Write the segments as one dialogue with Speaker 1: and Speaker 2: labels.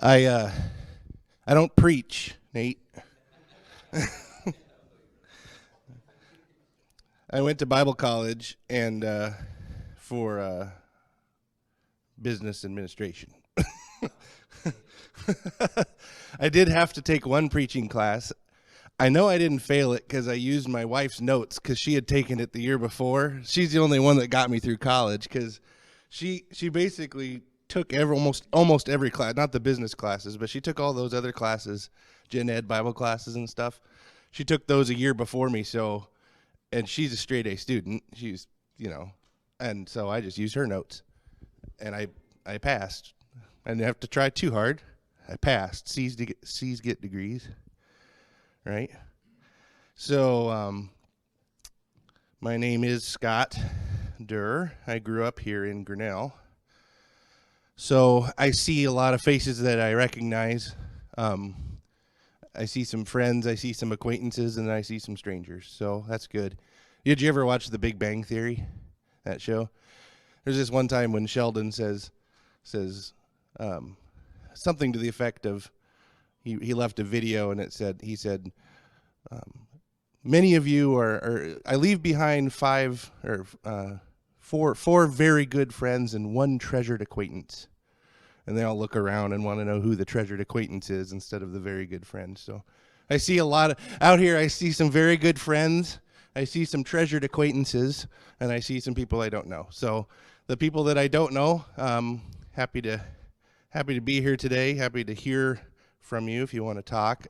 Speaker 1: I I don't preach, Nate. I went to Bible college and for business administration. I did have to take one preaching class. I know I didn't fail it because I used my wife's notes because she had taken it the year before. She's the only one that got me through college because she basically took almost every class, not the business classes, but she took all those other classes, gen ed Bible classes and stuff. She took those a year before me, so, and she's a straight A student. She's, and so I just used her notes, and I passed. I didn't have to try too hard. I passed. C's get degrees, right? So my name is Scott Durr. I grew up here in Grinnell. So I see a lot of faces that I recognize. I see some friends, I see some acquaintances, and I see some strangers. So that's good. Did you ever watch The Big Bang Theory, that show? There's this one time when Sheldon says something to the effect of, he left a video and he said, many of you I leave behind four very good friends and one treasured acquaintance. And they all look around and want to know who the treasured acquaintance is instead of the very good friend. So I see a lot out here. I see some very good friends. I see some treasured acquaintances, and I see some people I don't know. So the people that I don't know, happy to be here today. Happy to hear from you if you want to talk.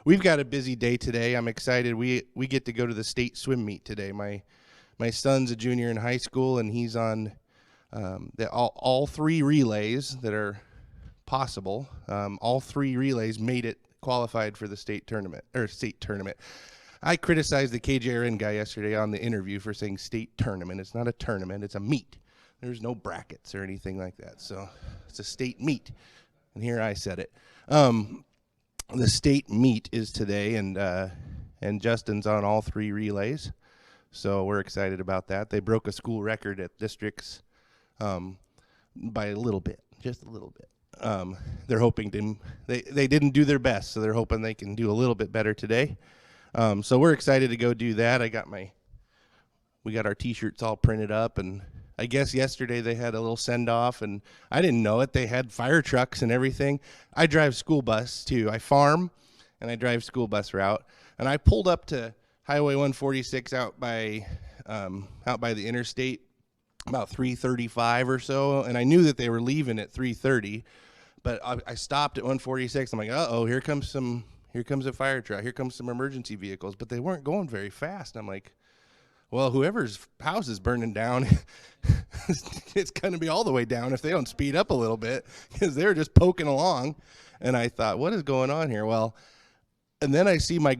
Speaker 1: We've got a busy day today. I'm excited. We get to go to the state swim meet today. My son's a junior in high school, and he's on all three relays that are possible. All three relays made it qualified for the state tournament. I criticized the KJRN guy yesterday on the interview for saying state tournament. It's not a tournament, it's a meet. There's no brackets or anything like that. So it's a state meet. And here I said it. The state meet is today, and Justin's on all three relays. So we're excited about that. They broke a school record at districts by a little bit, just a little bit. They're hoping they didn't do their best, so they're hoping they can do a little bit better today. So we're excited to go do that. We got our t-shirts all printed up, and I guess yesterday they had a little send-off, and I didn't know it. They had fire trucks and everything. I drive school bus too. I farm and I drive school bus route, and I pulled up to Highway 146 out by the interstate about 3:35 or so, and I knew that they were leaving at 3:30, but I stopped at 146. I'm like, uh-oh, here comes a fire truck, here comes some emergency vehicles, but they weren't going very fast. I'm like, well, whoever's house is burning down, it's going to be all the way down if they don't speed up a little bit, because they're just poking along. And I thought, what is going on here? Well, and then I see my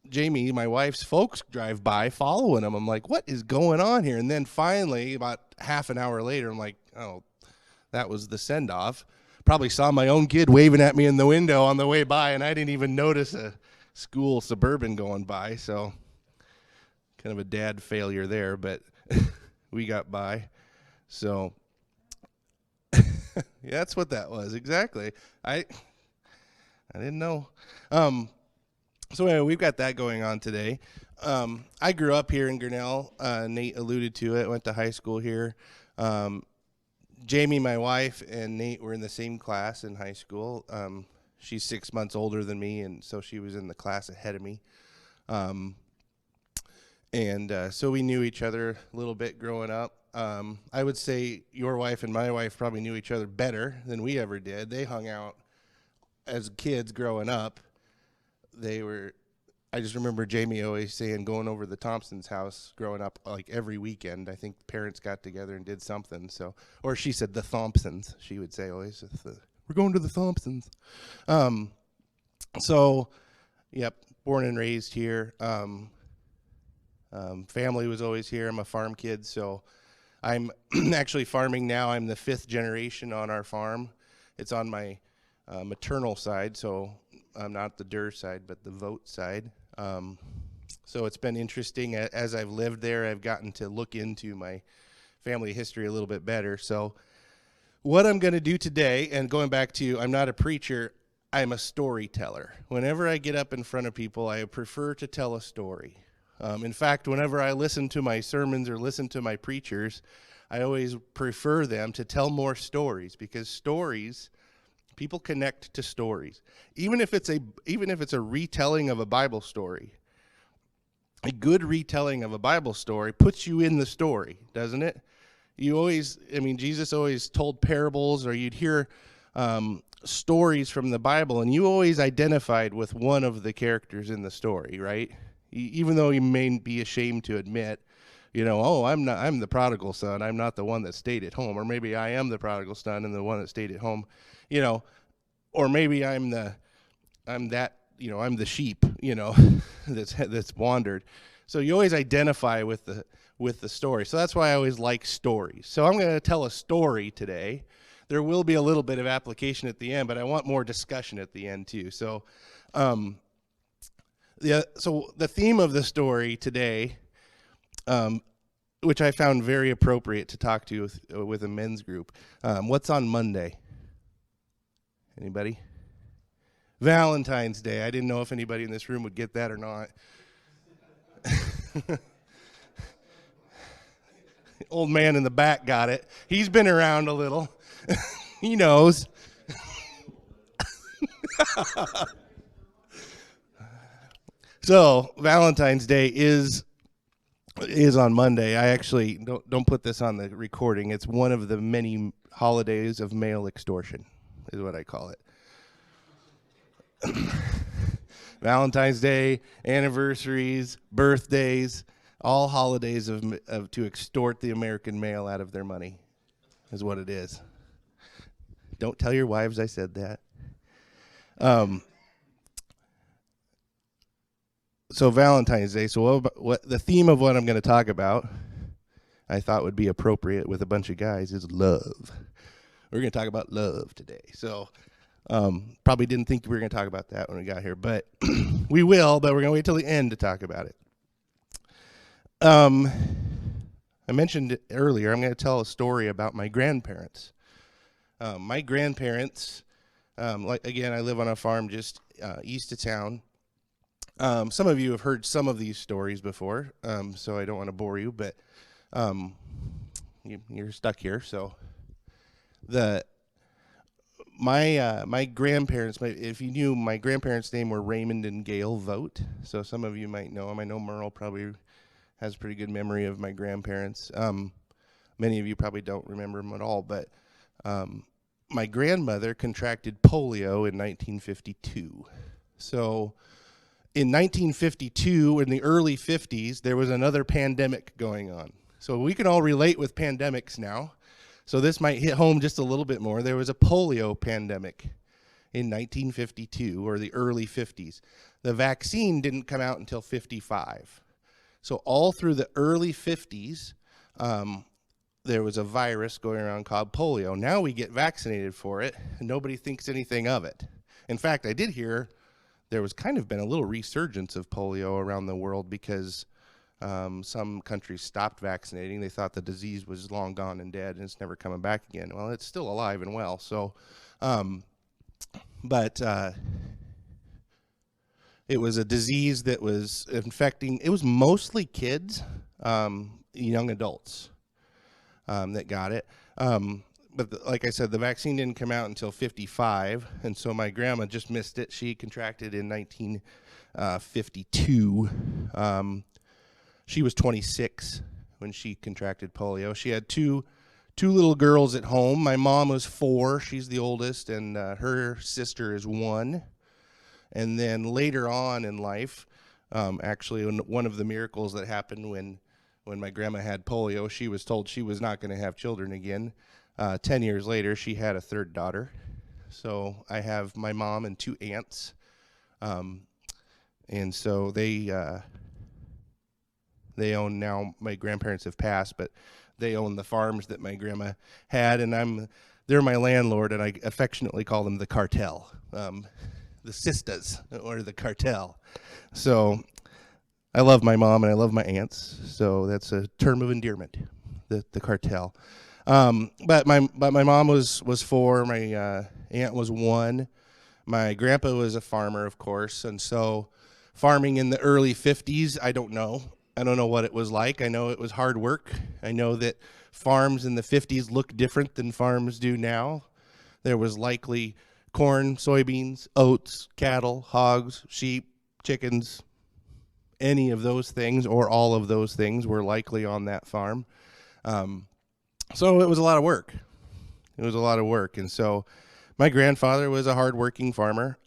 Speaker 1: Jamie, my wife's folks, drive by following them. I'm like, what is going on here? And then finally, about half an hour later, I'm like, oh, that was the send-off. Probably saw my own kid waving at me in the window on the way by, and I didn't even notice a school Suburban going by. So kind of a dad failure there, but we got by. So yeah, that's what that was, exactly. I didn't know. So anyway, we've got that going on today. I grew up here in Grinnell. Nate alluded to it. Went to high school here. Jamie, my wife, and Nate were in the same class in high school. She's 6 months older than me, and so she was in the class ahead of me. So we knew each other a little bit growing up. I would say your wife and my wife probably knew each other better than we ever did. They hung out as kids growing up. I just remember Jamie always saying going over to the Thompsons' house growing up, like every weekend. I think parents got together and did something. So, or she said the Thompsons. She would say always, we're going to the Thompsons. So, yep, born and raised here. Family was always here. I'm a farm kid, so I'm actually farming now. I'm the 5th generation on our farm. It's on my maternal side, so I'm not the Durr side, but the Vote side. So it's been interesting. As I've lived there, I've gotten to look into my family history a little bit better. So what I'm going to do today, and going back to I'm not a preacher, I'm a storyteller. Whenever I get up in front of people, I prefer to tell a story. In fact, whenever I listen to my sermons or listen to my preachers, I always prefer them to tell more stories, because stories, people connect to stories. Even if it's a retelling of a Bible story, a good retelling of a Bible story puts you in the story, doesn't it? Jesus always told parables, or you'd hear stories from the Bible, and you always identified with one of the characters in the story, right? Even though you may be ashamed to admit, I'm the prodigal son, I'm not the one that stayed at home. Or maybe I am the prodigal son and the one that stayed at home, or maybe I'm the sheep, that's wandered. So you always identify with the story. So that's why I always like stories. So I'm going to tell a story today. There will be a little bit of application at the end, but I want more discussion at the end too. So the theme of the story today, which I found very appropriate to talk to with a men's group. What's on Monday? Anybody? Valentine's Day. I didn't know if anybody in this room would get that or not. Old man in the back got it. He's been around a little. He knows. So Valentine's Day is on Monday. I actually don't put this on the recording. It's one of the many holidays of male extortion, is what I call it. Valentine's Day, anniversaries, birthdays, all holidays of to extort the American male out of their money, is what it is. Don't tell your wives I said that. So Valentine's Day. So what the theme of what I'm going to talk about, I thought would be appropriate with a bunch of guys, is love. We're going to talk about love today. So probably didn't think we were going to talk about that when we got here, but we will. But we're going to wait till the end to talk about it. I mentioned it earlier. I'm going to tell a story about my grandparents. My grandparents, I live on a farm just east of town. Some of you have heard some of these stories before, so I don't want to bore you, but you're stuck here. So my grandparents, if you knew, my grandparents' name were Raymond and Gail Vogt. So some of you might know them. I know Merle probably has a pretty good memory of my grandparents. Many of you probably don't remember them at all, but my grandmother contracted polio in 1952. So in 1952, in the early 50s, there was another pandemic going on. So we can all relate with pandemics now. So this might hit home just a little bit more. There was a polio pandemic in 1952, or the early 50s. The vaccine didn't come out until 55. So all through the early 50s, there was a virus going around called polio. Now we get vaccinated for it, and nobody thinks anything of it. In fact, I did hear there was kind of been a little resurgence of polio around the world because some countries stopped vaccinating. They thought the disease was long gone and dead, and it's never coming back again. Well, it's still alive and well. So, but it was a disease that was infecting. It was mostly kids, young adults that got it. But like I said, the vaccine didn't come out until 55, and so my grandma just missed it. She contracted in 1952. She was 26 when she contracted polio. She had two little girls at home. My mom was 4. She's the oldest, and her sister is 1. And then later on in life, actually, one of the miracles that happened when my grandma had polio, she was told she was not going to have children again. 10 years later, she had a 3rd daughter. So I have my mom and 2 aunts. And so they own now, my grandparents have passed, but they own the farms that my grandma had, and they're my landlord, and I affectionately call them the cartel, the sisters, or the cartel. So I love my mom and I love my aunts, so that's a term of endearment, the cartel. But my mom was 4. My aunt was 1. My grandpa was a farmer, of course, and so farming in the early 50s, I don't know. I don't know what it was like. I know it was hard work. I know that farms in the 50s look different than farms do now. There was likely corn, soybeans, oats, cattle, hogs, sheep, chickens, any of those things or all of those things were likely on that farm. So it was a lot of work. It was a lot of work. And so my grandfather was a hardworking farmer,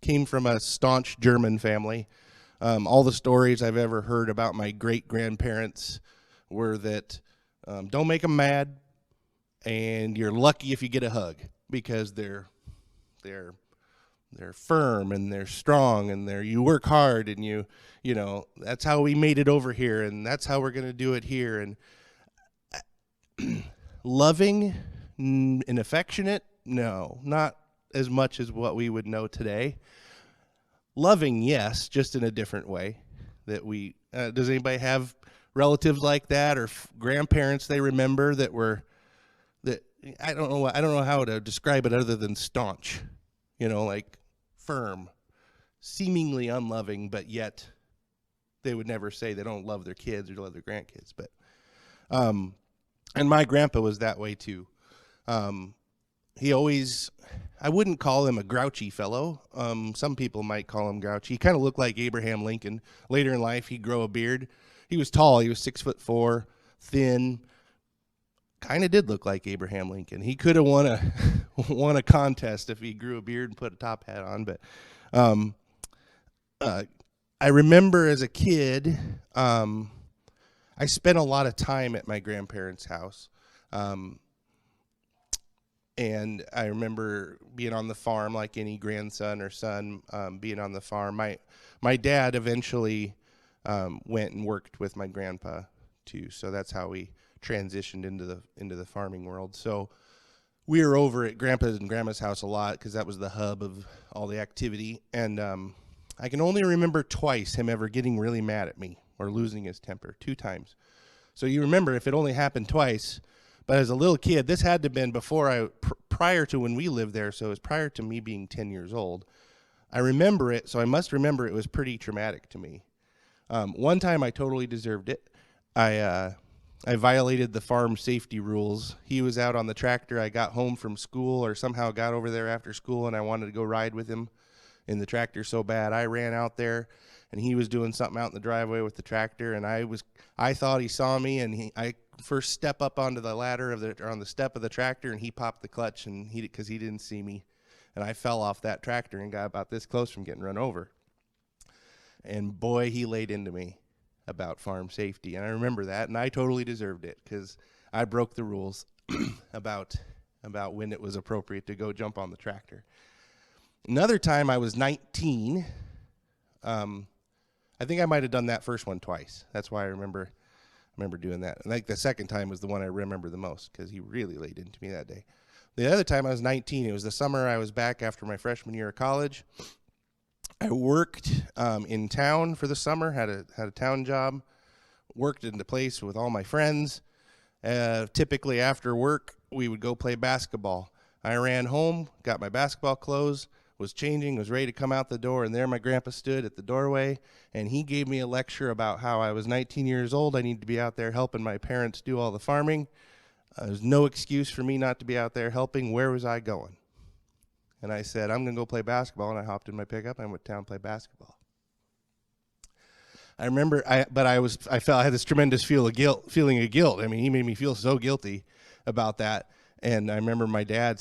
Speaker 1: came from a staunch German family. All the stories I've ever heard about my great-grandparents were that don't make them mad, and you're lucky if you get a hug because they're firm and they're strong and you work hard and you know that's how we made it over here and that's how we're going to do it here. And loving and affectionate, no, not as much as what we would know today. Loving, yes, just in a different way. That we does anybody have relatives like that or grandparents they remember that were that I don't know how to describe it other than staunch, like firm, seemingly unloving, but yet they would never say they don't love their kids or love their grandkids. But and my grandpa was that way too. He always, I wouldn't call him a grouchy fellow. Some people might call him grouchy. He kind of looked like Abraham Lincoln. Later in life, he'd grow a beard. He was tall. He was 6'4", thin. Kind of did look like Abraham Lincoln. He could have won a contest if he grew a beard and put a top hat on. But I remember as a kid, I spent a lot of time at my grandparents' house. And I remember being on the farm like any grandson or son, being on the farm. My dad eventually went and worked with my grandpa too. So that's how we transitioned into the farming world. So we were over at Grandpa's and Grandma's house a lot because that was the hub of all the activity. And I can only remember twice him ever getting really mad at me or losing his temper, 2 times. So you remember if it only happened twice. But as a little kid, this had to have been prior to when we lived there, so it was prior to me being 10 years old. I remember it, so I must remember it was pretty traumatic to me. One time I totally deserved it. I violated the farm safety rules. He was out on the tractor. I got home from school or somehow got over there after school, and I wanted to go ride with him in the tractor so bad. I ran out there, and he was doing something out in the driveway with the tractor, and I thought he saw me, and I first step up onto the ladder or on the step of the tractor, and he popped the clutch, and because he didn't see me, and I fell off that tractor and got about this close from getting run over. And boy, he laid into me about farm safety, and I remember that, and I totally deserved it because I broke the rules about when it was appropriate to go jump on the tractor. Another time I was 19. I think I might have done that first one twice. That's why I remember doing that. And like the second time was the one I remember the most because he really laid into me that day. The other time I was 19. It was the summer I was back after my freshman year of college. I worked in town for the summer, had a town job, worked in the place with all my friends. Typically after work, we would go play basketball. I ran home, got my basketball clothes, was changing, was ready to come out the door, and there my grandpa stood at the doorway, and he gave me a lecture about how I was 19 years old. I needed to be out there helping my parents do all the farming. There's no excuse for me not to be out there helping. Where was I going? And I said, I'm going to go play basketball, and I hopped in my pickup and went down and play basketball. I remember, I had this tremendous feeling of guilt. I mean, he made me feel so guilty about that. And I remember my dad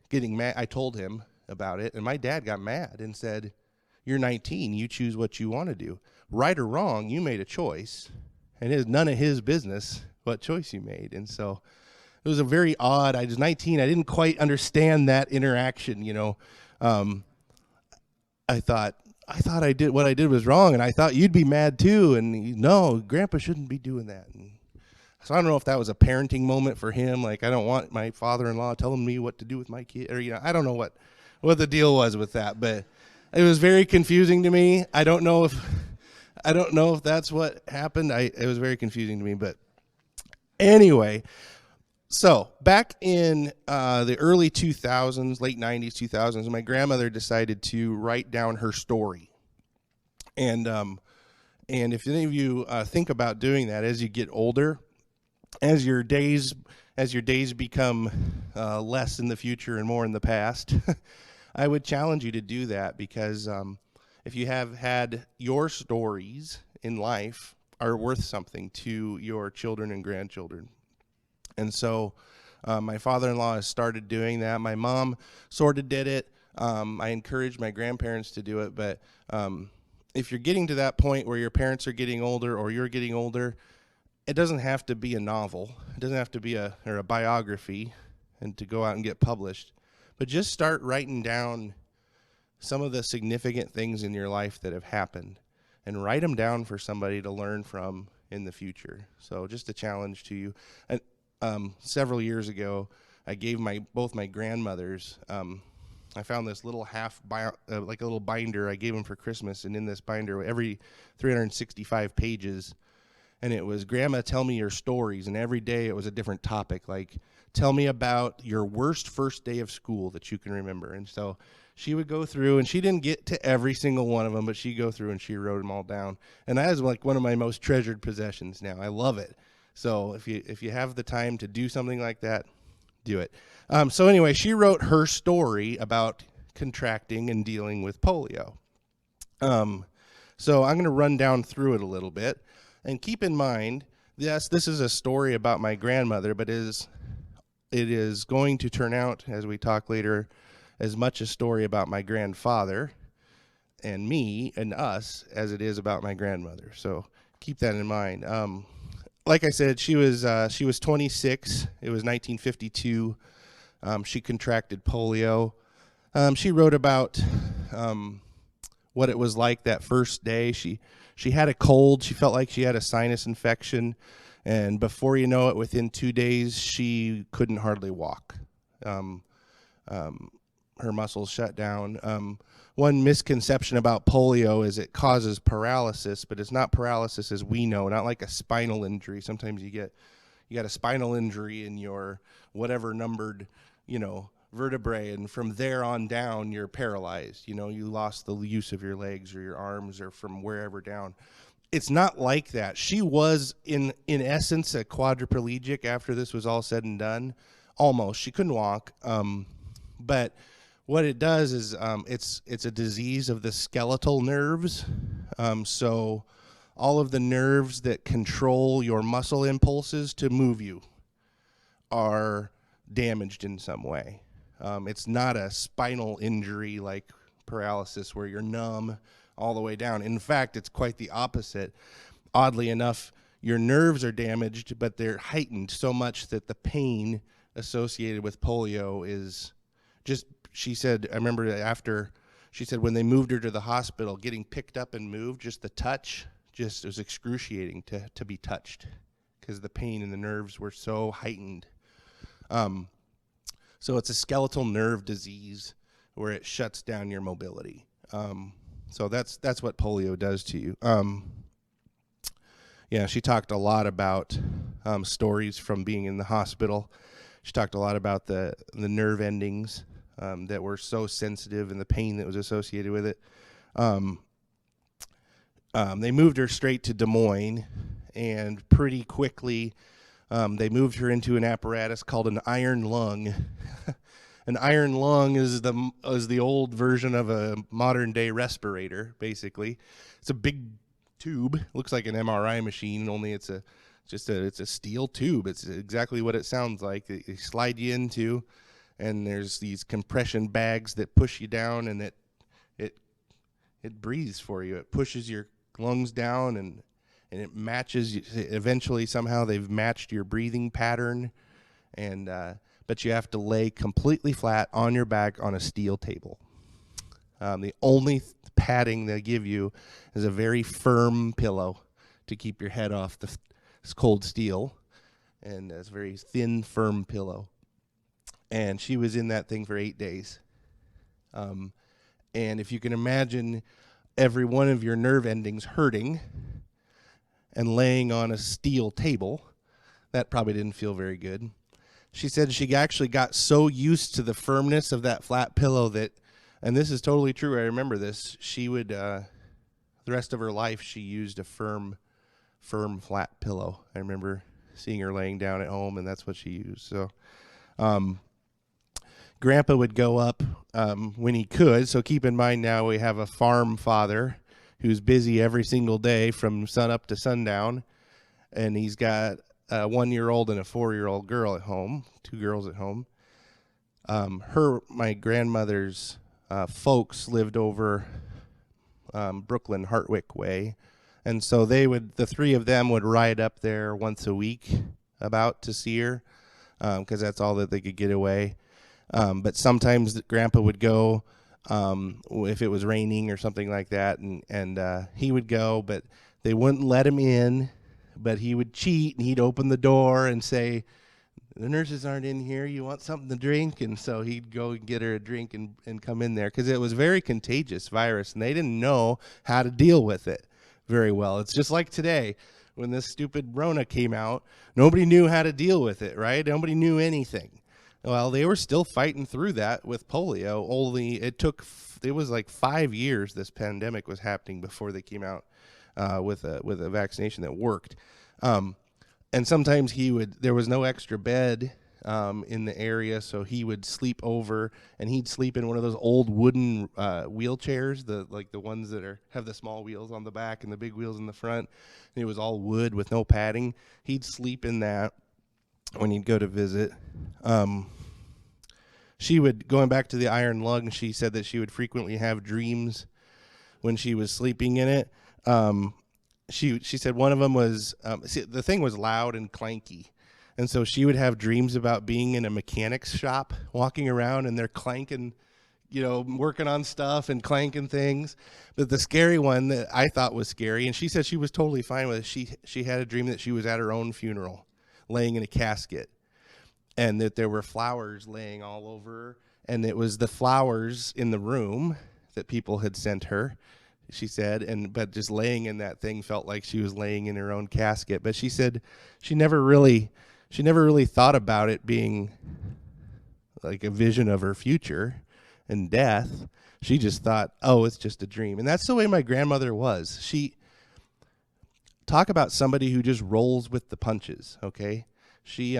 Speaker 1: getting mad. I told him about it, and my dad got mad and said, you're 19, you choose what you want to do. Right or wrong, you made a choice, and it is none of his business what choice you made. And so it was a very odd, I was 19, I didn't quite understand that interaction, I thought I did what I did was wrong, and I thought you'd be mad too, and no, Grandpa shouldn't be doing that. And so I don't know if that was a parenting moment for him, like I don't want my father-in-law telling me what to do with my kid, or I don't know what the deal was with that, but it was very confusing to me. I don't know if that's what happened. It was very confusing to me, but anyway, So back in the early 2000s, late 90s, 2000s, my grandmother decided to write down her story. And if any of you think about doing that as you get older, as your days become less in the future and more in the past, I would challenge you to do that, because if you have had your stories in life are worth something to your children and grandchildren. And so my father-in-law has started doing that. My mom sort of did it. I encouraged my grandparents to do it, but if you're getting to that point where your parents are getting older or you're getting older, it doesn't have to be a novel. It doesn't have to be a biography and to go out and get published. But just start writing down some of the significant things in your life that have happened, and write them down for somebody to learn from in the future. So just a challenge to you. And several years ago, I gave both my grandmothers, I found this little like a little binder I gave them for Christmas, and in this binder, every 365 pages, and it was, Grandma, tell me your stories, and every day it was a different topic, like, tell me about your worst first day of school that you can remember. And so she would go through, and she didn't get to every single one of them, but she'd go through and she wrote them all down. And that is like one of my most treasured possessions now. I love it. So if you have the time to do something like that, do it. So anyway, she wrote her story about contracting and dealing with polio. So I'm going to run down through it a little bit. And keep in mind, yes, this is a story about my grandmother, but it is going to turn out, as we talk later, as much a story about my grandfather and me and us as it is about my grandmother. So keep that in mind. Like I said, she was 26. It was 1952. She contracted polio. She wrote about what it was like that first day. She had a cold. She felt like she had a sinus infection. And before you know it, within 2 days, she couldn't hardly walk. Her muscles shut down. One misconception about polio is it causes paralysis, but it's not paralysis as we know, not like a spinal injury. Sometimes you got a spinal injury in your whatever numbered, vertebrae, and from there on down, you're paralyzed. You lost the use of your legs or your arms or from wherever down. It's not like that. She was, in essence, a quadriplegic after this was all said and done. Almost. She couldn't walk. But what it does is it's a disease of the skeletal nerves. So all of the nerves that control your muscle impulses to move you are damaged in some way. It's not a spinal injury like paralysis where you're numb all the way down. In fact, it's quite the opposite. Oddly enough, your nerves are damaged, but they're heightened so much that the pain associated with polio is just, she said, I remember she said when they moved her to the hospital, getting picked up and moved, just the touch, just it was excruciating to be touched because the pain in the nerves were so heightened. So it's a skeletal nerve disease where it shuts down your mobility. So that's what polio does to you. Yeah, she talked a lot about stories from being in the hospital. She talked a lot about the nerve endings that were so sensitive and the pain that was associated with it. They moved her straight to Des Moines, and pretty quickly they moved her into an apparatus called an iron lung. An iron lung is the old version of a modern day respirator, basically. It's a big tube. It looks like an MRI machine, only it's a steel tube. It's exactly what it sounds like. They slide you into, and there's these compression bags that push you down, and it breathes for you. It pushes your lungs down, and it matches. Eventually, somehow they've matched your breathing pattern, and but you have to lay completely flat on your back on a steel table. The only padding they give you is a very firm pillow to keep your head off the cold steel, and it's a very thin, firm pillow. And she was in that thing for 8 days. And if you can imagine every one of your nerve endings hurting and laying on a steel table, that probably didn't feel very good. she said she actually got so used to the firmness of that flat pillow that, and this is totally true, I remember this, she would, the rest of her life, she used a firm flat pillow. I remember seeing her laying down at home, and that's what she used. So Grandpa would go up when he could. So keep in mind now we have a farm father who's busy every single day from sun up to sundown, and he's got a 1-year-old and a 4-year-old girl at home, 2 girls at home. My grandmother's folks lived over Brooklyn, Hartwick way. And so the 3 of them would ride up there once a week about to see her, because that's all that they could get away. But sometimes Grandpa would go if it was raining or something like that, and he would go, but they wouldn't let him in. But he would cheat, and he'd open the door and say, "The nurses aren't in here. You want something to drink?" And so he'd go and get her a drink and come in there, because it was a very contagious virus, and they didn't know how to deal with it very well. It's just like today when this stupid Rona came out. Nobody knew how to deal with it, right? Nobody knew anything. Well, they were still fighting through that with polio. Only it was like 5 years this pandemic was happening before they came out with a vaccination that worked. And sometimes there was no extra bed in the area, so he would sleep over, and he'd sleep in one of those old wooden wheelchairs, the ones that have the small wheels on the back and the big wheels in the front. And it was all wood with no padding. He'd sleep in that when he'd go to visit. Going back to the iron lung, she said that she would frequently have dreams when she was sleeping in it. She said one of them was, the thing was loud and clanky. And so she would have dreams about being in a mechanic's shop, walking around, and they're clanking, working on stuff and clanking things. But the scary one that I thought was scary, and she said she was totally fine with it, she had a dream that she was at her own funeral, laying in a casket, and that there were flowers laying all over her, and it was the flowers in the room that people had sent her, she said, but just laying in that thing felt like she was laying in her own casket. But she said she never really thought about it being like a vision of her future and death. She just thought, oh, it's just a dream. And that's the way my grandmother was. Talk about somebody who just rolls with the punches, okay? She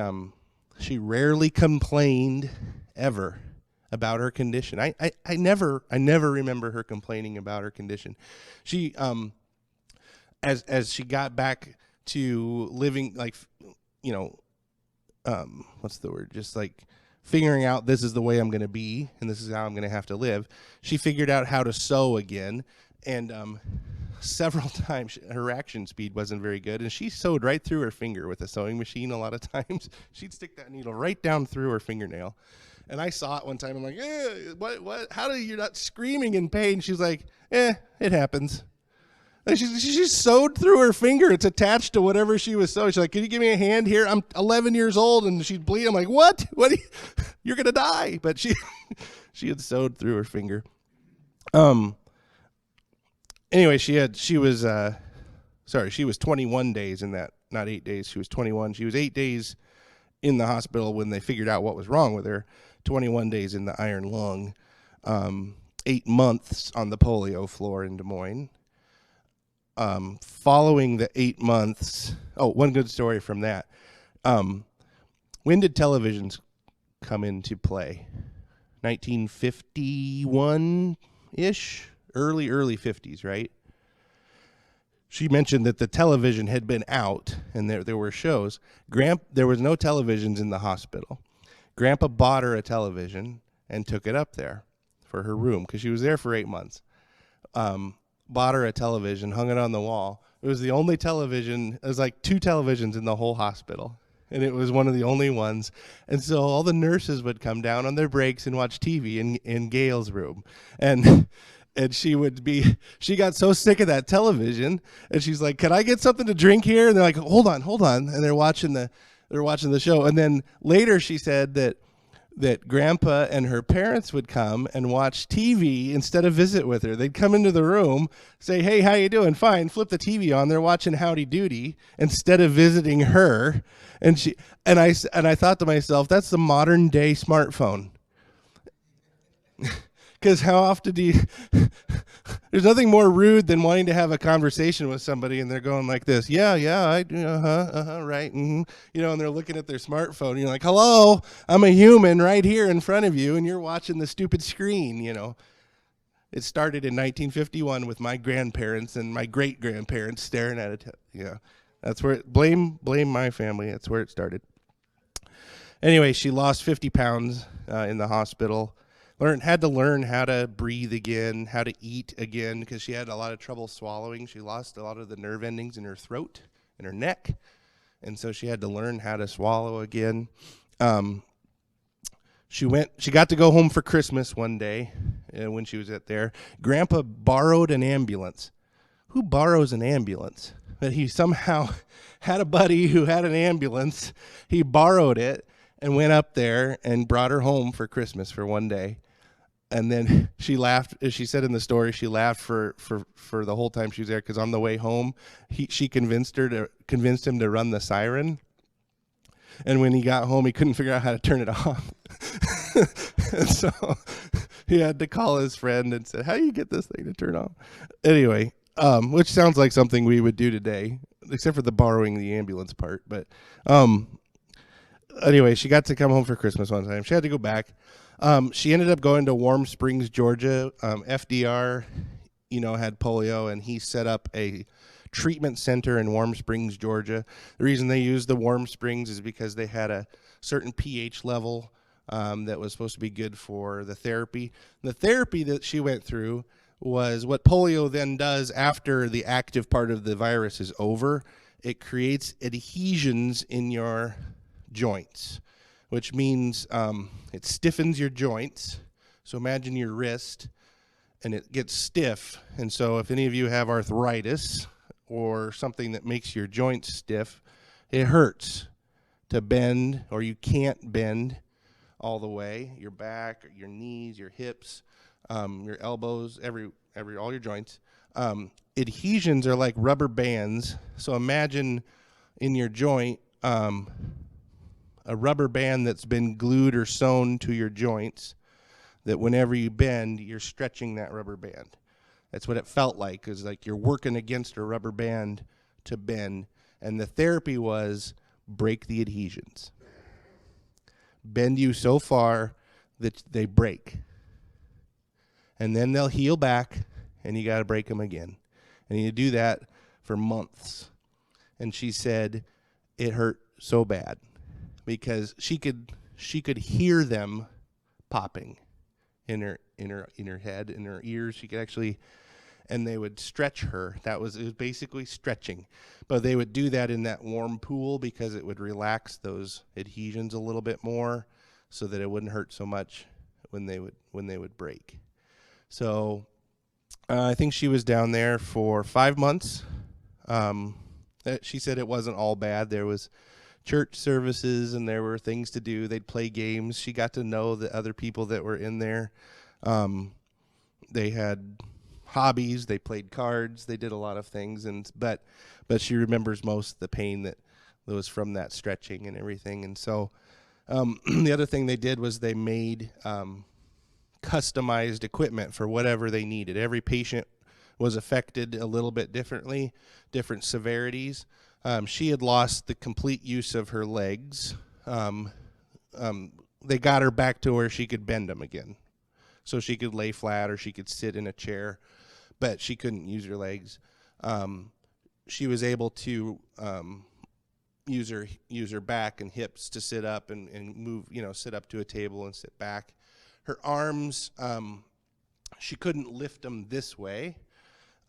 Speaker 1: rarely complained ever about her condition. I never remember her complaining about her condition. She as she got back to living, like, what's the word? Just like figuring out, this is the way I'm going to be and this is how I'm going to have to live. She figured out how to sew again, and several times her reaction speed wasn't very good, and she sewed right through her finger with a sewing machine. A lot of times she'd stick that needle right down through her fingernail. And I saw it one time. I'm like, what? How do you not screaming in pain? She's like, it happens. And she just sewed through her finger. It's attached to whatever she was sewing. She's like, can you give me a hand here? I'm 11 years old, and she'd bleed. I'm like, what? You're going to die. But she had sewed through her finger. Anyway, she was 21 days in that, not 8 days. She was 21. She was 8 days in the hospital when they figured out what was wrong with her. 21 days in the iron lung. 8 months on the polio floor in Des Moines. Following the 8 months, one good story from that. When did televisions come into play? 1951-ish? Early 50s, right? She mentioned that the television had been out, and there were shows. There was no televisions in the hospital. Grandpa bought her a television and took it up there for her room, because she was there for 8 months. Bought her a television, hung it on the wall. It was the only television. It was like 2 televisions in the whole hospital, and it was one of the only ones. And so all the nurses would come down on their breaks and watch TV in Gail's room. And she got so sick of that television, and she's like, can I get something to drink here? And they're like, hold on. And they're watching the show. And then later she said that that Grandpa and her parents would come and watch TV instead of visit with her. They'd come into the room, say, "Hey, how you doing?" "Fine." Flip the TV on. They're watching Howdy Doody instead of visiting her. And I thought to myself, that's the modern day smartphone. Because how often do you? There's nothing more rude than wanting to have a conversation with somebody and they're going like this. Yeah, I do. Right. Mm-hmm. And they're looking at their smartphone. And you're like, "Hello, I'm a human right here in front of you, and you're watching the stupid screen." It started in 1951 with my grandparents and my great grandparents staring at it. That's where blame my family. That's where it started. Anyway, she lost 50 pounds in the hospital. Had to learn how to breathe again, how to eat again, because she had a lot of trouble swallowing. She lost a lot of the nerve endings in her throat and her neck, and so she had to learn how to swallow again. She got to go home for Christmas one day when she was there. Grandpa borrowed an ambulance. Who borrows an ambulance? But he somehow had a buddy who had an ambulance. He borrowed it and went up there and brought her home for Christmas for one day. And then she laughed, as she said in the story, she laughed for the whole time she was there, because on the way home, she convinced him to run the siren. And when he got home, he couldn't figure out how to turn it off. And so he had to call his friend and said, "How do you get this thing to turn off?" Anyway, which sounds like something we would do today, except for the borrowing the ambulance part. But anyway, she got to come home for Christmas one time. She had to go back. She ended up going to Warm Springs, Georgia. FDR, had polio, and he set up a treatment center in Warm Springs, Georgia. The reason they used the Warm Springs is because they had a certain pH level that was supposed to be good for the therapy. The therapy that she went through was what polio then does after the active part of the virus is over. It creates adhesions in your joints, which means it stiffens your joints. So imagine your wrist, and it gets stiff. And so if any of you have arthritis or something that makes your joints stiff, it hurts to bend, or you can't bend all the way. Your back, your knees, your hips, your elbows, all your joints. Adhesions are like rubber bands. So imagine in your joint, a rubber band that's been glued or sewn to your joints, that whenever you bend, you're stretching that rubber band. That's what it felt like, is like you're working against a rubber band to bend. And the therapy was break the adhesions. Bend you so far that they break. And then they'll heal back, and you got to break them again. And you do that for months. And she said it hurt so bad, because she could hear them popping in her head, in her ears. She could actually, and they would stretch her. It was basically stretching, but they would do that in that warm pool because it would relax those adhesions a little bit more, so that it wouldn't hurt so much when they would break. So I think she was down there for 5 months. She said it wasn't all bad. There was church services and there were things to do. They'd play games. She got to know the other people that were in there. They had hobbies. They played cards. They did a lot of things. But she remembers most the pain that was from that stretching and everything. And so the other thing they did was they made customized equipment for whatever they needed. Every patient was affected a little bit differently, different severities. She had lost the complete use of her legs. They got her back to where she could bend them again. So she could lay flat or she could sit in a chair, but she couldn't use her legs. She was able to use her back and hips to sit up and move, sit up to a table and sit back. Her arms, she couldn't lift them this way.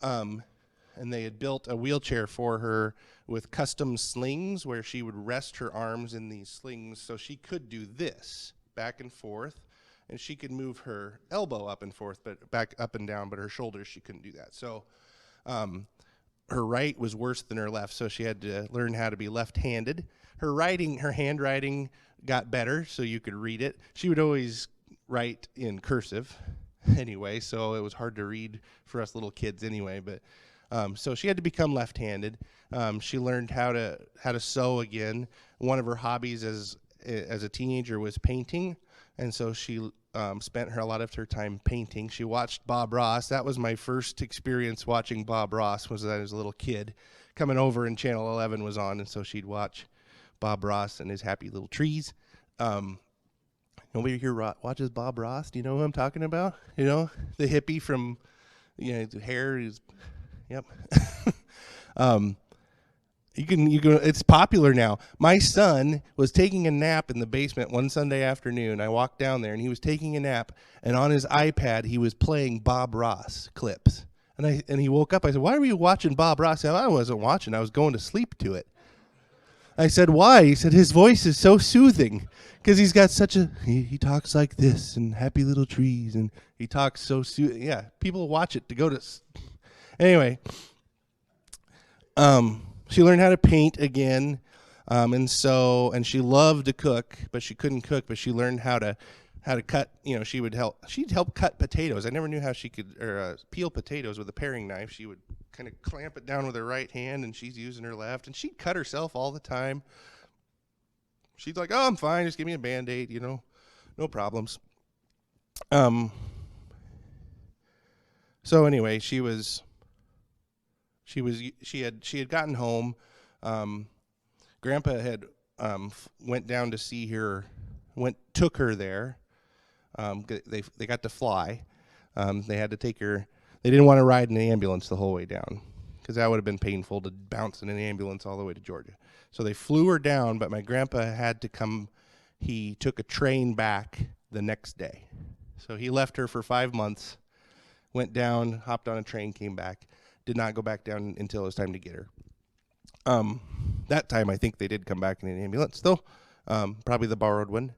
Speaker 1: And they had built a wheelchair for her with custom slings where she would rest her arms in these slings so she could do this back and forth, and she could move her elbow up and forth, but back up and down, but her shoulders, she couldn't do that. So her right was worse than her left, so she had to learn how to be left-handed. Her handwriting got better, so you could read it. She would always write in cursive anyway, so it was hard to read for us little kids anyway. But so she had to become left-handed. She learned how to sew again. One of her hobbies as a teenager was painting, and so she spent a lot of her time painting. She watched Bob Ross. That was my first experience watching Bob Ross, was that I was a little kid coming over and Channel 11 was on, and so she'd watch Bob Ross and his happy little trees. Nobody here watches Bob Ross? Do you know who I'm talking about? You know, the hippie from, the hair is, yep. You can, it's popular now. My son was taking a nap in the basement one Sunday afternoon. I walked down there and he was taking a nap, and on his iPad he was playing Bob Ross clips. And he woke up. I said, "Why were you watching Bob Ross?" He said, "I wasn't watching. I was going to sleep to it." I said, "Why?" He said, "His voice is so soothing, because he's got such a, he talks like this, and happy little trees, and he talks so soothing." Yeah, people watch it to go to, anyway. She learned how to paint again, and she loved to cook, but she couldn't cook, but she learned how to cut, she'd help cut potatoes. I never knew how she could peel potatoes with a paring knife. She would kind of clamp it down with her right hand, and she's using her left, and she'd cut herself all the time. She's like, "Oh, I'm fine, just give me a Band-Aid, no problems." So anyway, she had gotten home. Grandpa had went down to see her, took her there. They got to fly. They had to take her. They didn't want to ride in an ambulance the whole way down, because that would have been painful to bounce in an ambulance all the way to Georgia. So they flew her down, but my grandpa had to come. He took a train back the next day. So he left her for 5 months, went down, hopped on a train, came back. Did not go back down until it was time to get her. That time, I think they did come back in an ambulance, though. Probably the borrowed one.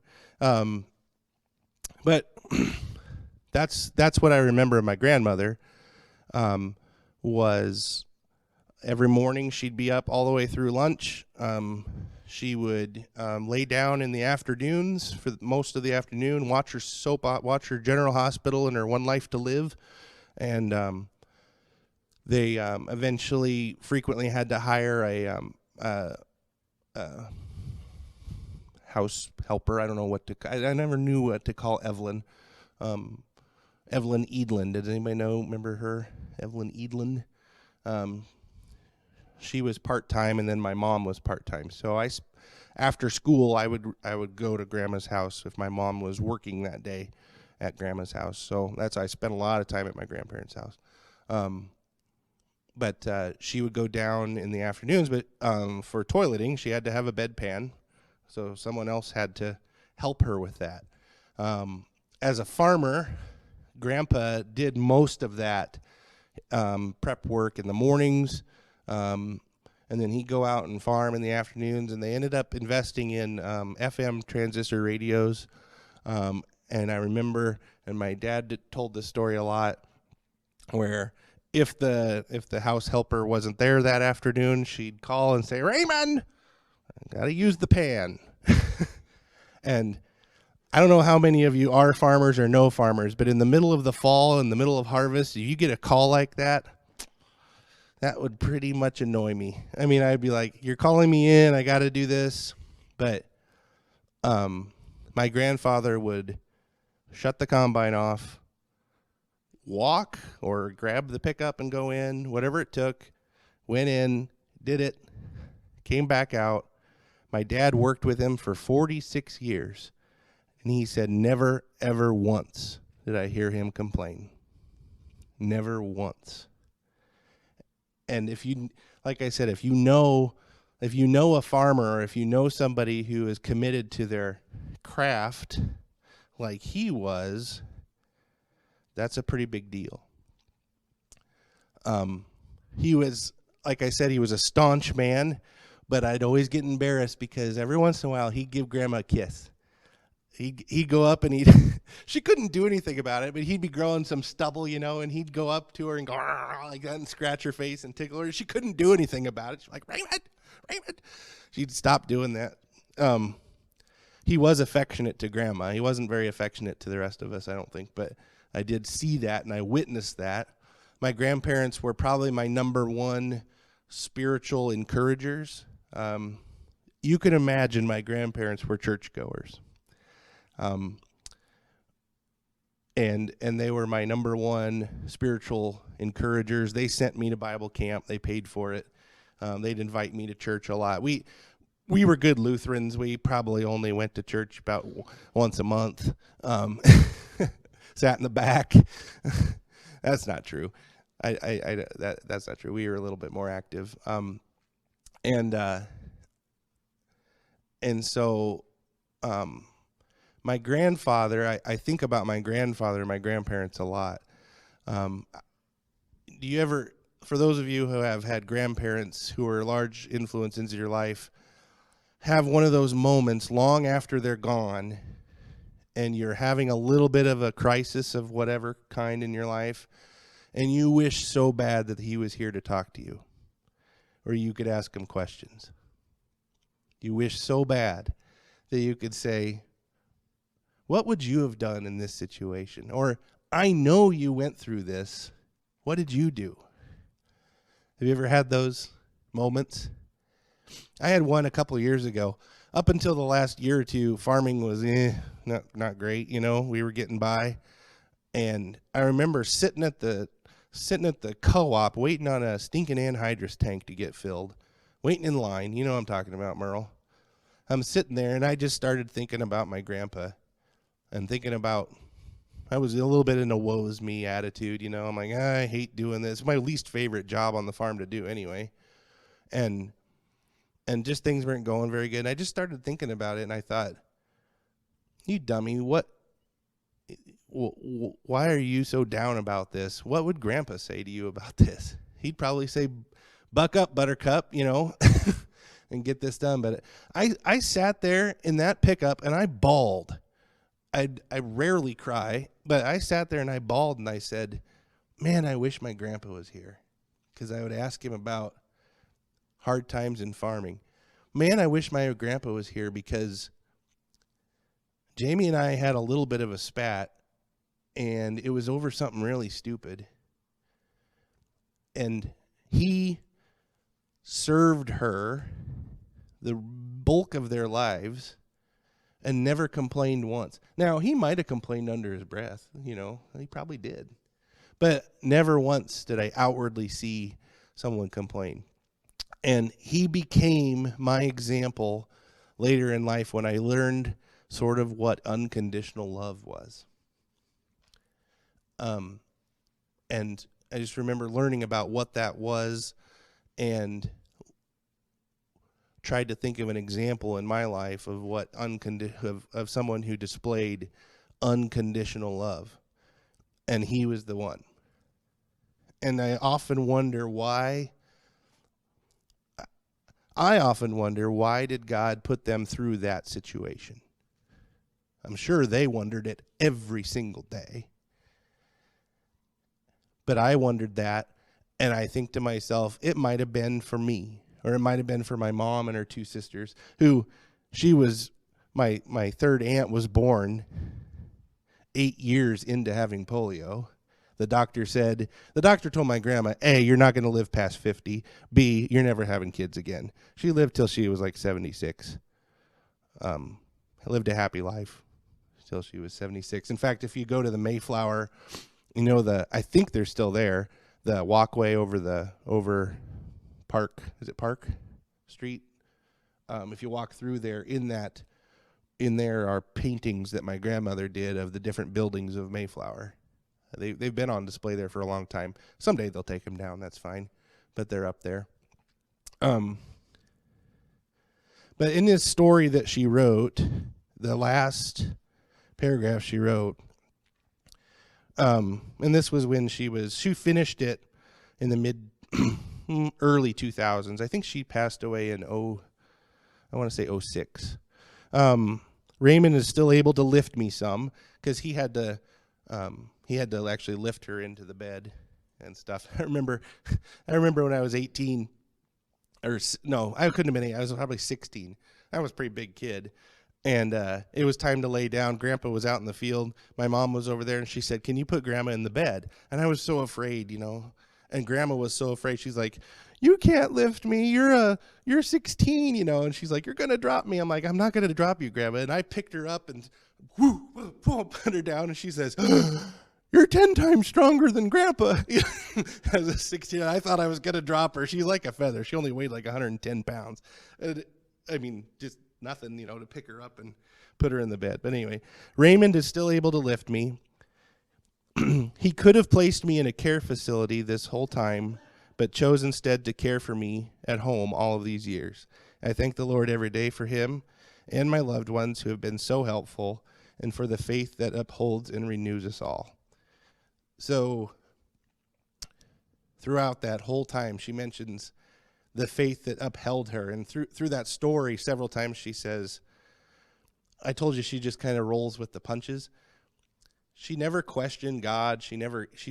Speaker 1: But that's what I remember of my grandmother. Was every morning she'd be up all the way through lunch. She would lay down in the afternoons for most of the afternoon, watch her General Hospital and her One Life to Live, and they eventually frequently had to hire a house helper. I don't know what to. I never knew what to call Evelyn. Evelyn Edlin. Does anybody remember her? Evelyn Edlin. She was part-time, and then my mom was part-time. So after school, I would go to Grandma's house if my mom was working that day at Grandma's house. So I spent a lot of time at my grandparents' house. But she would go down in the afternoons, but for toileting, she had to have a bedpan. So someone else had to help her with that. As a farmer, Grandpa did most of that prep work in the mornings, and then he'd go out and farm in the afternoons, and they ended up investing in FM transistor radios. And I remember, and my dad told this story a lot, where if the house helper wasn't there that afternoon, she'd call and say, "Raymond, I gotta use the pan." And I don't know how many of you are farmers or know farmers, but in the middle of the fall, in the middle of harvest, if you get a call like that, that would pretty much annoy me. I mean, I'd be like, "You're calling me in, I got to do this." But my grandfather would shut the combine off, walk or grab the pickup and go in, whatever it took, went in, did it, came back out. My dad worked with him for 46 years, and he said never, ever once did I hear him complain. Never once. And if you, like I said, if you know a farmer, or if you know somebody who is committed to their craft like he was, that's a pretty big deal. He was, like I said, he was a staunch man, but I'd always get embarrassed because every once in a while he'd give Grandma a kiss. he'd go up and she couldn't do anything about it, but he'd be growing some stubble, and he'd go up to her and go like that and scratch her face and tickle her. She couldn't do anything about it. She's like, Raymond. She'd stop doing that. He was affectionate to Grandma. He wasn't very affectionate to the rest of us, I don't think, but I did see that and I witnessed that. My grandparents were probably my number one spiritual encouragers. You can imagine my grandparents were churchgoers. And they were my number one spiritual encouragers. They sent me to Bible camp. They paid for it. They'd invite me to church a lot. We were good Lutherans. We probably only went to church about once a month. Sat in the back. That's not true. That's not true. We were a little bit more active. And so my grandfather, I think about my grandfather and my grandparents a lot. Do you ever, for those of you who have had grandparents who are large influence into your life, have one of those moments long after they're gone and you're having a little bit of a crisis of whatever kind in your life, and you wish so bad that he was here to talk to you, or you could ask him questions. You wish so bad that you could say, what would you have done in this situation? Or, I know you went through this. What did you do? Have you ever had those moments? I had one a couple of years ago. Up until the last year or two, farming was not great. We were getting by. And I remember sitting at the co-op waiting on a stinking anhydrous tank to get filled, waiting in line. You know what I'm talking about, Merle. I'm sitting there, and I just started thinking about my grandpa and thinking about, I was a little bit in a woe is me attitude, I'm like, I hate doing this. It's my least favorite job on the farm to do anyway. And just things weren't going very good. And I just started thinking about it, and I thought, you dummy, why are you so down about this? What would Grandpa say to you about this? He'd probably say, buck up, Buttercup, and get this done. But I sat there in that pickup, and I bawled. I rarely cry, but I sat there and I bawled, and I said, man, I wish my grandpa was here, because I would ask him about hard times in farming. Man, I wish my grandpa was here, because Jamie and I had a little bit of a spat, and it was over something really stupid. And he served her the bulk of their lives and never complained once. Now, he might have complained under his breath, he probably did. But never once did I outwardly see someone complain. And he became my example later in life when I learned sort of what unconditional love was. And I just remember learning about what that was and tried to think of an example in my life of what of someone who displayed unconditional love. And he was the one. And I often wonder why did God put them through that situation? I'm sure they wondered it every single day. But I wondered that, and I think to myself, it might have been for me, or it might have been for my mom and her two sisters, who my third aunt was born 8 years into having polio. The doctor told my grandma, A, you're not going to live past 50. B, you're never having kids again. She lived till she was like 76. Lived a happy life till she was 76. In fact, if you go to the Mayflower, I think they're still there, the walkway over Park, is it Park Street? If you walk through there, in there are paintings that my grandmother did of the different buildings of Mayflower. They've been on display there for a long time. Someday they'll take them down, that's fine, but they're up there. But in this story that she wrote, the last paragraph she wrote, and this was when she finished it in the early 2000s. I think she passed away in 06. Raymond is still able to lift me some because he had to actually lift her into the bed and stuff. I remember when I was 18, or no, I couldn't have been 8. I was probably 16. I was a pretty big kid. And it was time to lay down. Grandpa was out in the field. My mom was over there, and she said, "Can you put Grandma in the bed?" And I was so afraid, And Grandma was so afraid. She's like, "You can't lift me. You're 16, And she's like, "You're gonna drop me." I'm like, "I'm not gonna drop you, Grandma." And I picked her up and put her down. And she says, "You're 10 times stronger than Grandpa." As a 16, I thought I was gonna drop her. She's like a feather. She only weighed like 110 pounds. Just nothing, to pick her up and put her in the bed. But anyway, Raymond is still able to lift me. He could have placed me in a care facility this whole time, but chose instead to care for me at home all of these years. I thank the Lord every day for him and my loved ones who have been so helpful, and for the faith that upholds and renews us all. So throughout that whole time, she mentions the faith that upheld her. And through that story, several times she says, I told you she just kind of rolls with the punches. She never questioned God. She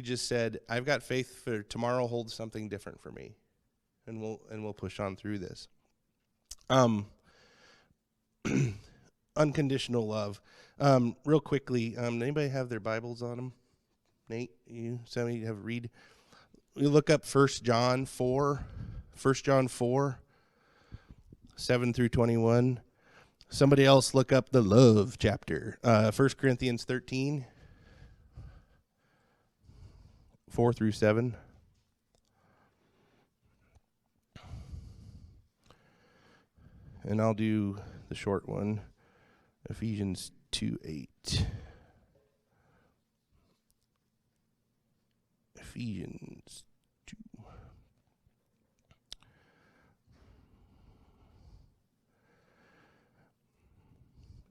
Speaker 1: just said, "I've got faith for tomorrow holds something different for me. And we'll push on through this." Unconditional love. Real quickly, anybody have their Bibles on them? Nate, somebody have read. We look up 1 John 4, 7 through 21. Somebody else look up the love chapter. 1 Corinthians 13, 4 through 7. And I'll do the short one, Ephesians 2:8. Ephesians 2.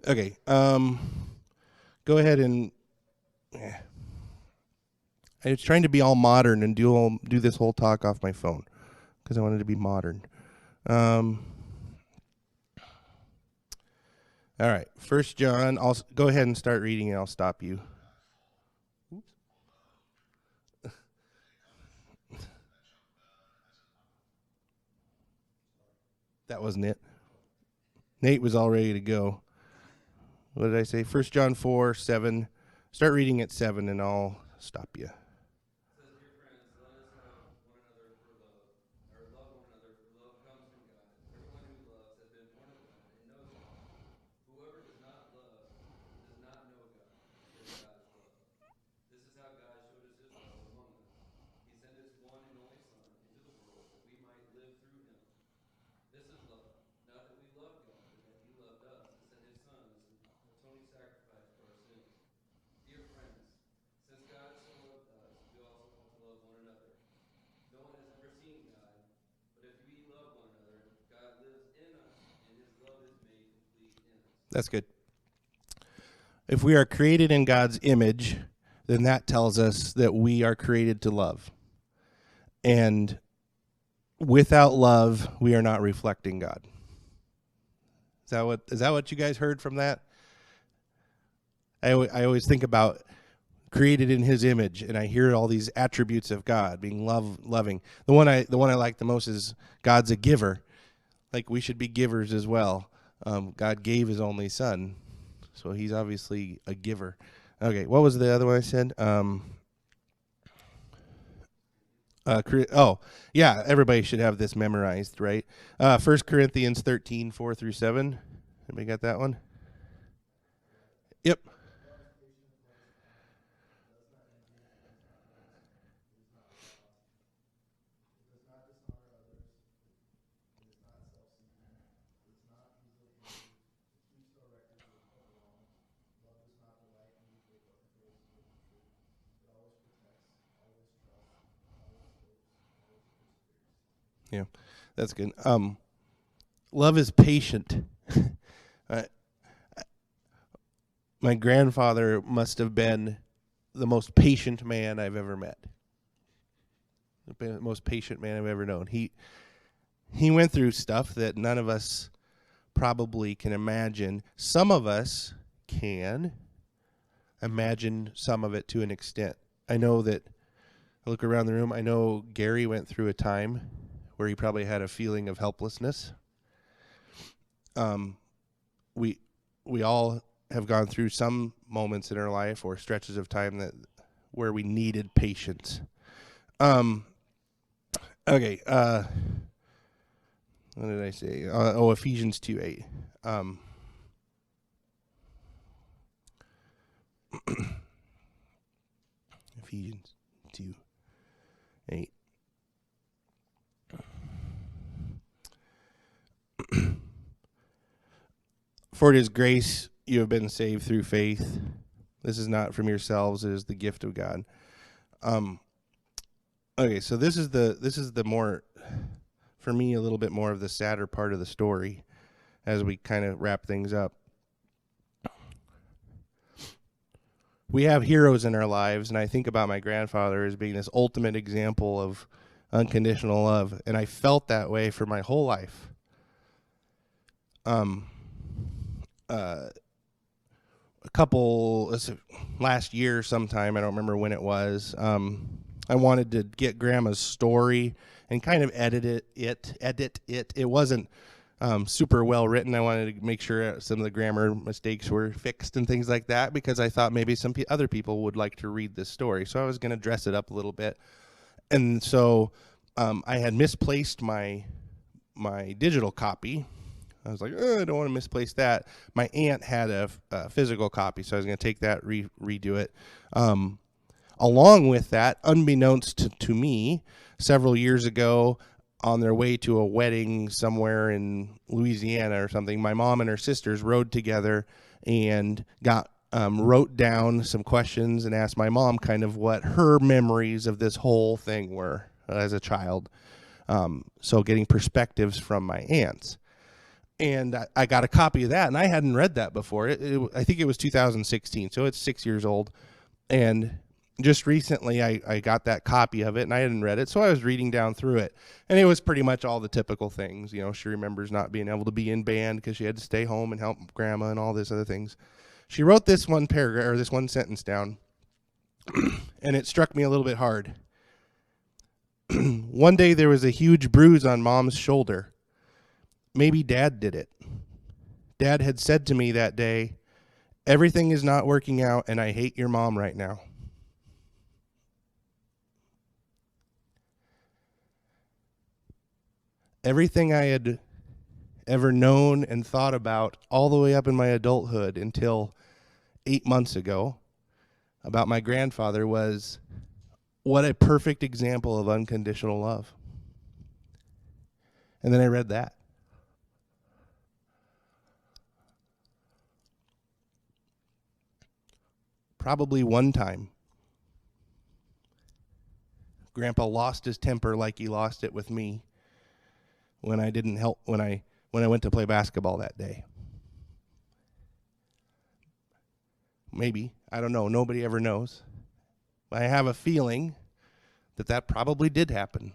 Speaker 1: Okay, go ahead and I was trying to be all modern and do this whole talk off my phone because I wanted to be modern. All right, 1 John. I'll go ahead and start reading and I'll stop you. Oops. That wasn't it. Nate was all ready to go. What did I say? 1 John 4, 7. Start reading at 7 and I'll stop you. That's good. If we are created in God's image, then that tells us that we are created to love. And without love, we are not reflecting God. Is that what you guys heard from that? I always think about created in his image, and I hear all these attributes of God, being loving. The one I like the most is God's a giver. Like we should be givers as well. God gave his only son, so he's obviously a giver. Okay, what was the other one I said? Everybody should have this memorized, right? 1 Corinthians 13, 4 through 7. Anybody got that one? Yep. Yeah, that's good. Love is patient. My grandfather must have been the most patient man I've ever met. The most patient man I've ever known. He went through stuff that none of us probably can imagine. Some of us can imagine some of it to an extent. I know that, I look around the room, I know Gary went through a time where he probably had a feeling of helplessness. We all have gone through some moments in our life or stretches of time where we needed patience. Okay. What did I say? Ephesians 2:8. Ephesians 2:8. For it is grace you have been saved through faith. This is not from yourselves; it is the gift of God. Okay, so this is the more, for me, a little bit more of the sadder part of the story as we kind of wrap things up. We have heroes in our lives, and I think about my grandfather as being this ultimate example of unconditional love, and I felt that way for my whole life. Last year sometime, I don't remember when it was, I wanted to get Grandma's story and kind of edit it. It wasn't super well written. I wanted to make sure some of the grammar mistakes were fixed and things like that, because I thought maybe some other people would like to read this story. So I was going to dress it up a little bit. And so I had misplaced my digital copy. I was like, I don't want to misplace that. My aunt had a physical copy, so I was going to take that, redo it. Along with that, unbeknownst to me, several years ago, on their way to a wedding somewhere in Louisiana or something, my mom and her sisters rode together and wrote down some questions and asked my mom kind of what her memories of this whole thing were as a child. So getting perspectives from my aunts. And I got a copy of that, and I hadn't read that before. I think it was 2016, so it's 6 years old. And just recently I got that copy of it, and I hadn't read it, so I was reading down through it. And it was pretty much all the typical things. You know, she remembers not being able to be in band because she had to stay home and help Grandma and all these other things. She wrote this one paragraph, or this one sentence down, and it struck me a little bit hard. One day there was a huge bruise on Mom's shoulder. Maybe Dad did it. Dad had said to me that day, "Everything is not working out, and I hate your mom right now." Everything I had ever known and thought about all the way up in my adulthood until 8 months ago about my grandfather was, what a perfect example of unconditional love. And then I read that. Probably one time, Grandpa lost his temper like he lost it with me when I didn't help when I went to play basketball that day. Maybe, I don't know, nobody ever knows. I have a feeling that probably did happen.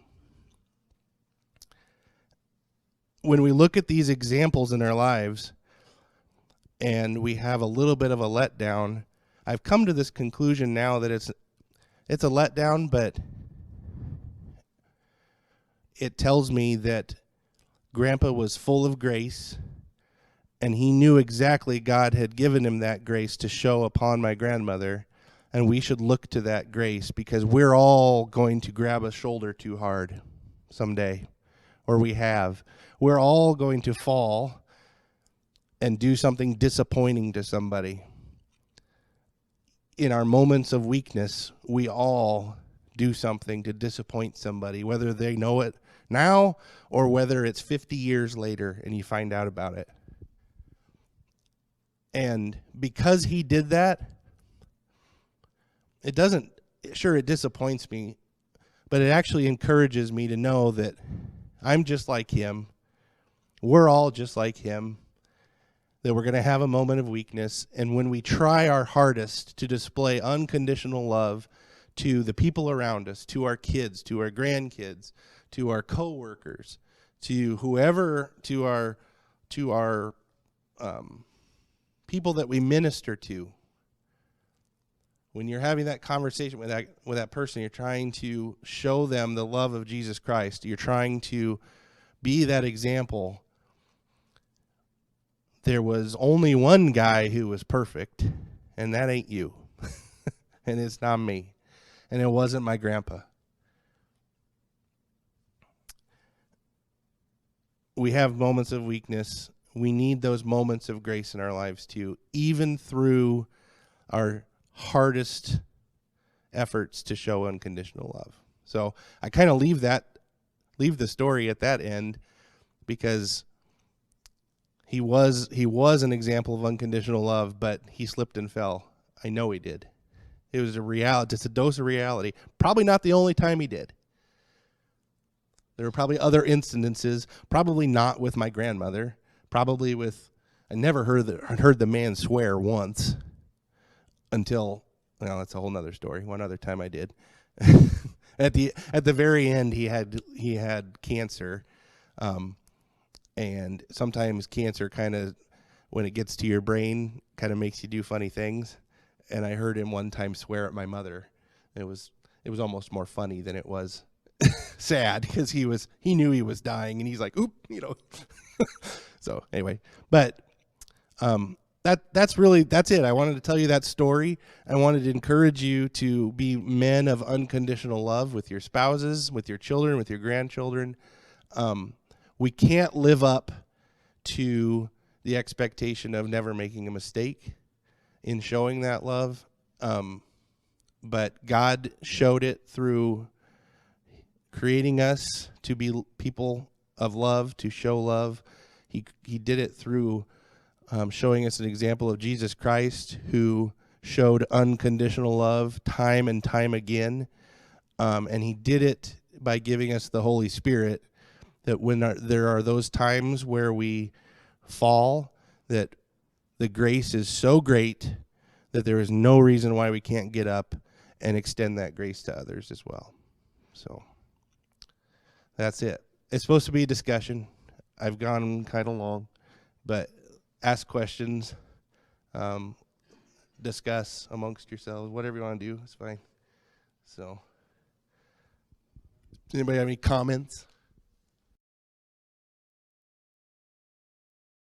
Speaker 1: When we look at these examples in our lives and we have a little bit of a letdown, I've come to this conclusion now that it's a letdown, but it tells me that Grandpa was full of grace, and he knew exactly God had given him that grace to show upon my grandmother, and we should look to that grace, because we're all going to grab a shoulder too hard someday, or we have. We're all going to fall and do something disappointing to somebody. In our moments of weakness, we all do something to disappoint somebody, whether they know it now or whether it's 50 years later and you find out about it. And because he did that, it disappoints me, but it actually encourages me to know that I'm just like him. We're all just like him. That we're going to have a moment of weakness, and when we try our hardest to display unconditional love to the people around us, to our kids, to our grandkids, to our coworkers, to whoever, to our to our people that we minister to. When you're having that conversation with that person, you're trying to show them the love of Jesus Christ. You're trying to be that example. There was only one guy who was perfect, and that ain't you. And it's not me. And it wasn't my grandpa. We have moments of weakness. We need those moments of grace in our lives too, even through our hardest efforts to show unconditional love. So I kind of leave the story at that end, because he was an example of unconditional love, but he slipped and fell. I know he did. It was a reality, just a dose of reality. Probably not the only time he did. There were probably other instances, probably not with my grandmother, probably with, I never heard the man swear once until, well, that's a whole nother story. One other time I did. At the very end, he had cancer, and sometimes cancer kind of, when it gets to your brain, kind of makes you do funny things. And I heard him one time swear at my mother. It was almost more funny than it was sad, because he knew he was dying, and he's like, oop, So anyway, but that's it. I wanted to tell you that story. I wanted to encourage you to be men of unconditional love with your spouses, with your children, with your grandchildren. We can't live up to the expectation of never making a mistake in showing that love. But God showed it through creating us to be people of love, to show love. He did it through showing us an example of Jesus Christ, who showed unconditional love time and time again. And he did it by giving us the Holy Spirit, that when there are those times where we fall, that the grace is so great that there is no reason why we can't get up and extend that grace to others as well. So that's it. It's supposed to be a discussion. I've gone kind of long, but ask questions, discuss amongst yourselves, whatever you want to do, it's fine. So, does anybody have any comments?